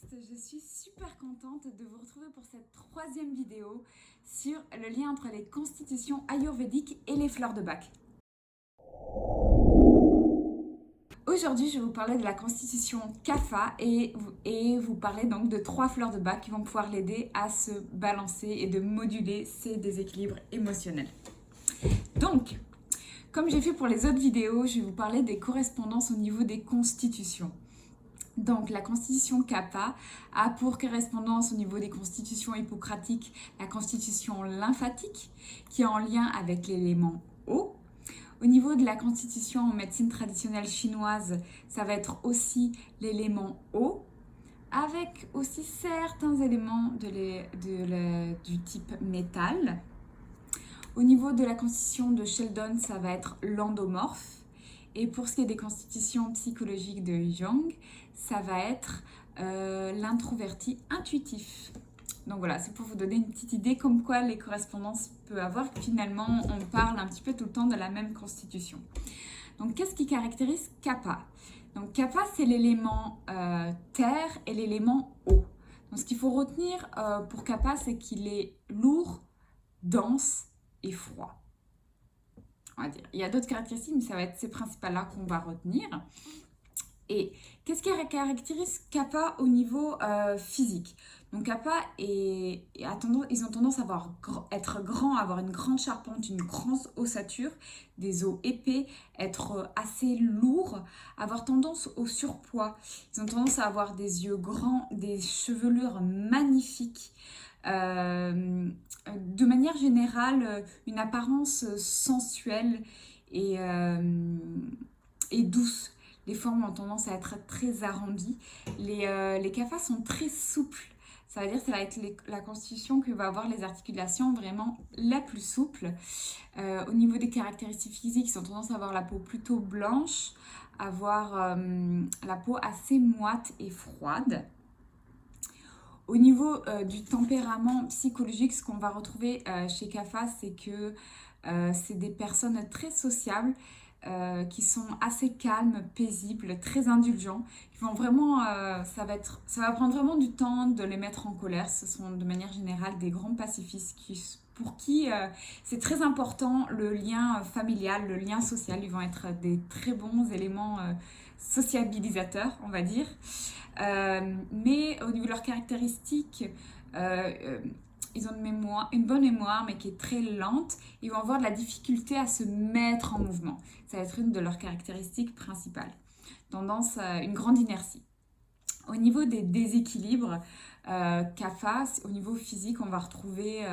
Je suis super contente de vous retrouver pour cette troisième vidéo sur le lien entre les constitutions ayurvédiques et les fleurs de Bach. Aujourd'hui, je vais vous parler de la constitution Kapha et vous parler donc de 3 fleurs de Bach qui vont pouvoir l'aider à se balancer et de moduler ses déséquilibres émotionnels. Donc, comme j'ai fait pour les autres vidéos, je vais vous parler des correspondances au niveau des constitutions. Donc, la constitution Kapha a pour correspondance au niveau des constitutions hippocratiques la constitution lymphatique qui est en lien avec l'élément eau. Au niveau de la constitution en médecine traditionnelle chinoise, ça va être aussi l'élément eau, avec aussi certains éléments du type métal. Au niveau de la constitution de Sheldon, ça va être l'endomorphe. Et pour ce qui est des constitutions psychologiques de Jung, ça va être l'introverti intuitif. Donc voilà, c'est pour vous donner une petite idée comme quoi les correspondances peuvent avoir. Finalement, on parle un petit peu tout le temps de la même constitution. Donc qu'est-ce qui caractérise Kapha? Donc Kapha, c'est l'élément terre et l'élément eau. Donc ce qu'il faut retenir pour Kapha, c'est qu'il est lourd, dense et froid. On va dire. Il y a d'autres caractéristiques, mais ça va être ces principales-là qu'on va retenir. Et qu'est-ce qui caractérise Kapha au niveau physique? Donc Kapha ils ont tendance à être grands, avoir une grande charpente, une grande ossature, des os épais, être assez lourds, avoir tendance au surpoids. Ils ont tendance à avoir des yeux grands, des chevelures magnifiques. De manière générale, une apparence sensuelle et douce. Les formes ont tendance à être très arrondies. Les kaphas sont très souples. Ça veut dire que ça va être la constitution que va avoir les articulations vraiment la plus souple. Au niveau des caractéristiques physiques, ils ont tendance à avoir la peau plutôt blanche, avoir la peau assez moite et froide. Au niveau du tempérament psychologique, ce qu'on va retrouver chez Kapha, c'est que c'est des personnes très sociables, qui sont assez calmes, paisibles, très indulgents. Ils vont vraiment, ça va prendre vraiment du temps de les mettre en colère. Ce sont de manière générale des grands pacifistes pour qui c'est très important le lien familial, le lien social. Ils vont être des très bons éléments sociabilisateurs, on va dire. Mais au niveau de leurs caractéristiques, ils ont une bonne mémoire, mais qui est très lente. Ils vont avoir de la difficulté à se mettre en mouvement. Ça va être une de leurs caractéristiques principales. Tendance à une grande inertie. Au niveau des déséquilibres, Kapha, au niveau physique, on va retrouver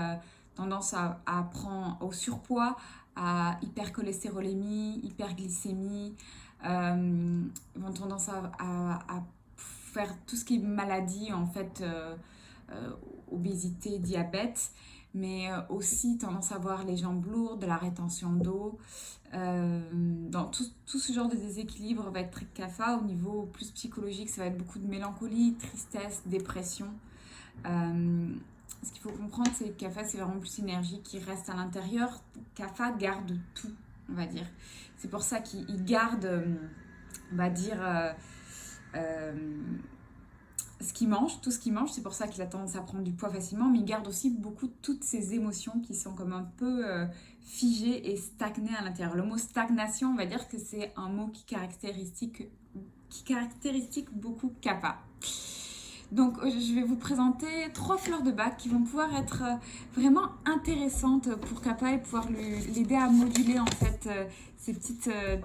tendance à prendre au surpoids, à hypercholestérolémie, hyperglycémie. Ils vont tendance à faire tout ce qui est maladie, en fait, obésité, diabète, mais aussi tendance à avoir les jambes lourdes, de la rétention d'eau. Dans tout ce genre de déséquilibre va être très Kapha. Au niveau plus psychologique, ça va être beaucoup de mélancolie, tristesse, dépression. Ce qu'il faut comprendre, c'est que Kapha, c'est vraiment plus énergie qui reste à l'intérieur. Kapha garde tout, on va dire. C'est pour ça qu'il garde, on va dire, ce qu'il mange, tout ce qu'il mange. C'est pour ça qu'il a tendance à prendre du poids facilement, mais il garde aussi beaucoup toutes ses émotions qui sont comme un peu figées et stagnées à l'intérieur. Le mot stagnation, on va dire que c'est un mot qui caractérise beaucoup Kapha. Donc je vais vous présenter 3 fleurs de Bach qui vont pouvoir être vraiment intéressantes pour Kapha et pouvoir l'aider à moduler en fait ces petits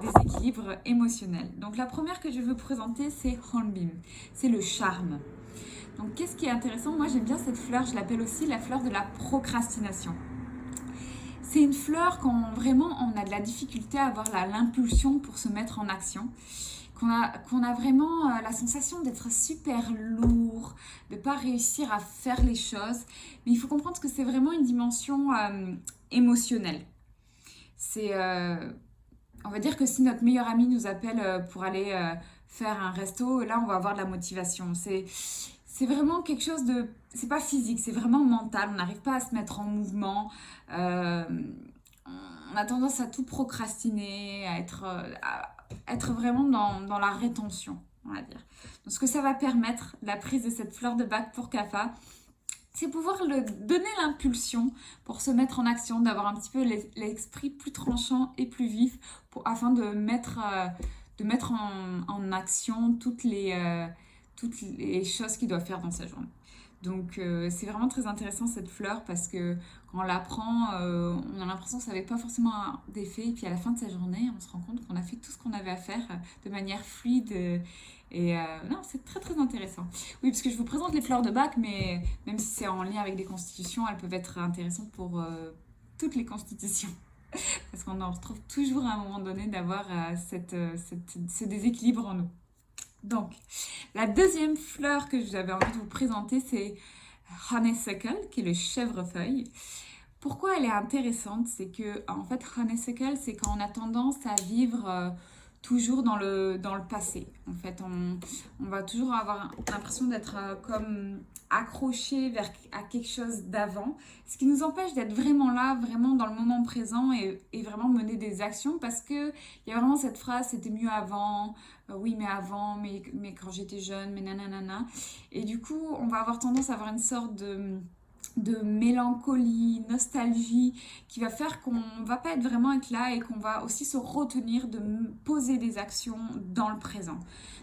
déséquilibres émotionnels. Donc la première que je veux vous présenter, c'est Hornbeam, c'est le charme. Donc qu'est-ce qui est intéressant? Moi j'aime bien cette fleur, je l'appelle aussi la fleur de la procrastination. C'est une fleur quand vraiment on a de la difficulté à avoir l'impulsion pour se mettre en action. Qu'on a vraiment la sensation d'être super lourd, de ne pas réussir à faire les choses. Mais il faut comprendre que c'est vraiment une dimension émotionnelle. On va dire que si notre meilleur ami nous appelle pour aller faire un resto, là on va avoir de la motivation. C'est vraiment quelque chose de... C'est pas physique, c'est vraiment mental. On n'arrive pas à se mettre en mouvement. On a tendance à tout procrastiner, à être vraiment dans la rétention, on va dire. Donc ce que ça va permettre, la prise de cette fleur de bac pour Kapha, c'est pouvoir le donner l'impulsion pour se mettre en action, d'avoir un petit peu l'esprit plus tranchant et plus vif afin de mettre en action toutes les choses qu'il doit faire dans sa journée. Donc c'est vraiment très intéressant cette fleur parce que quand on la prend, on a l'impression que ça n'avait pas forcément d'effet. Et puis à la fin de sa journée, on se rend compte qu'on a fait tout ce qu'on avait à faire de manière fluide. Non, c'est très très intéressant. Oui, parce que je vous présente les fleurs de bac, mais même si c'est en lien avec des constitutions, elles peuvent être intéressantes pour toutes les constitutions. Parce qu'on en retrouve toujours à un moment donné d'avoir ce déséquilibre en nous. Donc, la deuxième fleur que j'avais envie de vous présenter, c'est Honeysuckle, qui est le chèvrefeuille. Pourquoi elle est intéressante? C'est que, en fait, Honeysuckle, c'est quand on a tendance à vivre toujours dans le passé. En fait, on va toujours avoir l'impression d'être comme accroché à quelque chose d'avant, ce qui nous empêche d'être vraiment là, vraiment dans le moment présent et vraiment mener des actions parce qu'il y a vraiment cette phrase, c'était mieux avant, oui mais avant, mais quand j'étais jeune, mais nanana. Et du coup, on va avoir tendance à avoir une sorte de mélancolie, nostalgie, qui va faire qu'on ne va pas être vraiment être là et qu'on va aussi se retenir de poser des actions dans le présent.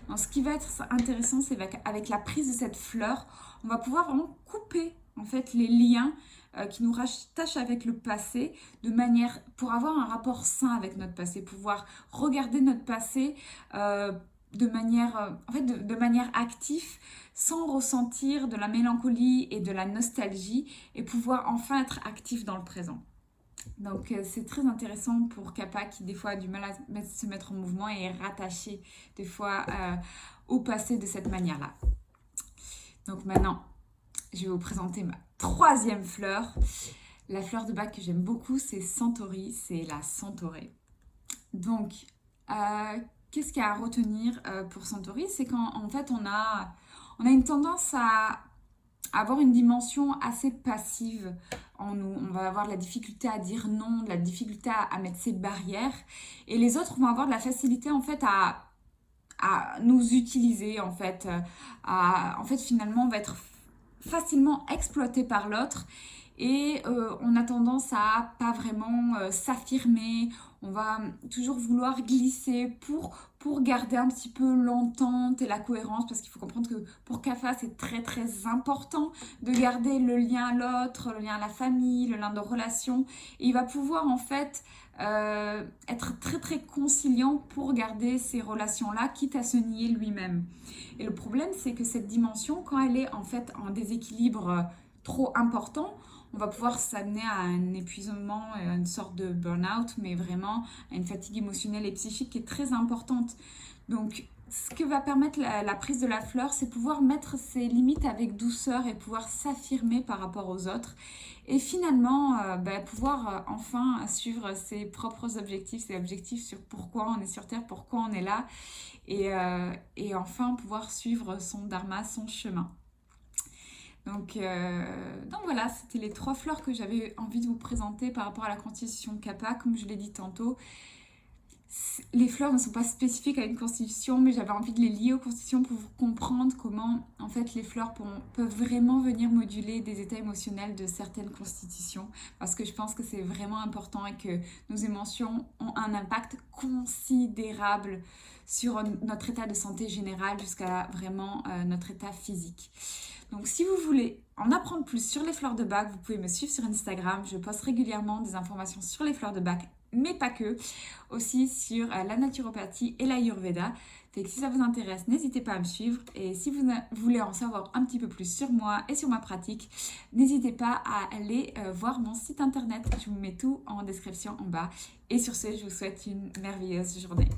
Donc, ce qui va être intéressant, c'est avec la prise de cette fleur, on va pouvoir vraiment couper en fait les liens qui nous rattachent avec le passé de manière pour avoir un rapport sain avec notre passé, pouvoir regarder notre passé de manière active sans ressentir de la mélancolie et de la nostalgie et pouvoir enfin être actif dans le présent. Donc c'est très intéressant pour Kapha qui des fois a du mal à se mettre en mouvement et est rattaché des fois au passé de cette manière-là. Donc maintenant, je vais vous présenter ma troisième fleur. La fleur de bac que j'aime beaucoup, c'est Centauri, c'est la centaurée. Donc, qu'est-ce qu'il y a à retenir pour Centauri? C'est qu'en fait, on a une tendance à avoir une dimension assez passive en nous. On va avoir de la difficulté à dire non, de la difficulté à mettre ses barrières. Et les autres vont avoir de la facilité en fait à nous utiliser en fait. Finalement, on va être facilement exploité par l'autre. Et on a tendance à pas vraiment s'affirmer, on va toujours vouloir glisser pour garder un petit peu l'entente et la cohérence parce qu'il faut comprendre que pour Kapha c'est très très important de garder le lien à l'autre, le lien à la famille, le lien de relation et il va pouvoir en fait être très très conciliant pour garder ces relations-là quitte à se nier lui-même. Et le problème c'est que cette dimension quand elle est en fait en déséquilibre trop important, on va pouvoir s'amener à un épuisement, à une sorte de burn-out, mais vraiment à une fatigue émotionnelle et psychique qui est très importante. Donc, ce que va permettre la prise de la fleur, c'est pouvoir mettre ses limites avec douceur et pouvoir s'affirmer par rapport aux autres. Et finalement, pouvoir enfin suivre ses propres objectifs, ses objectifs sur pourquoi on est sur Terre, pourquoi on est là. Et enfin pouvoir suivre son dharma, son chemin. Donc voilà, c'était les 3 fleurs que j'avais envie de vous présenter par rapport à la constitution Kapha. Comme je l'ai dit tantôt, les fleurs ne sont pas spécifiques à une constitution, mais j'avais envie de les lier aux constitutions pour vous comprendre comment en fait les fleurs peuvent vraiment venir moduler des états émotionnels de certaines constitutions. Parce que je pense que c'est vraiment important et que nos émotions ont un impact considérable sur notre état de santé général jusqu'à vraiment notre état physique. Donc si vous voulez en apprendre plus sur les fleurs de bac, vous pouvez me suivre sur Instagram. Je poste régulièrement des informations sur les fleurs de bac, mais pas que. Aussi sur la naturopathie et l'ayurveda. Fait que si ça vous intéresse, n'hésitez pas à me suivre. Et si vous voulez en savoir un petit peu plus sur moi et sur ma pratique, n'hésitez pas à aller voir mon site internet. Je vous mets tout en description en bas. Et sur ce, je vous souhaite une merveilleuse journée.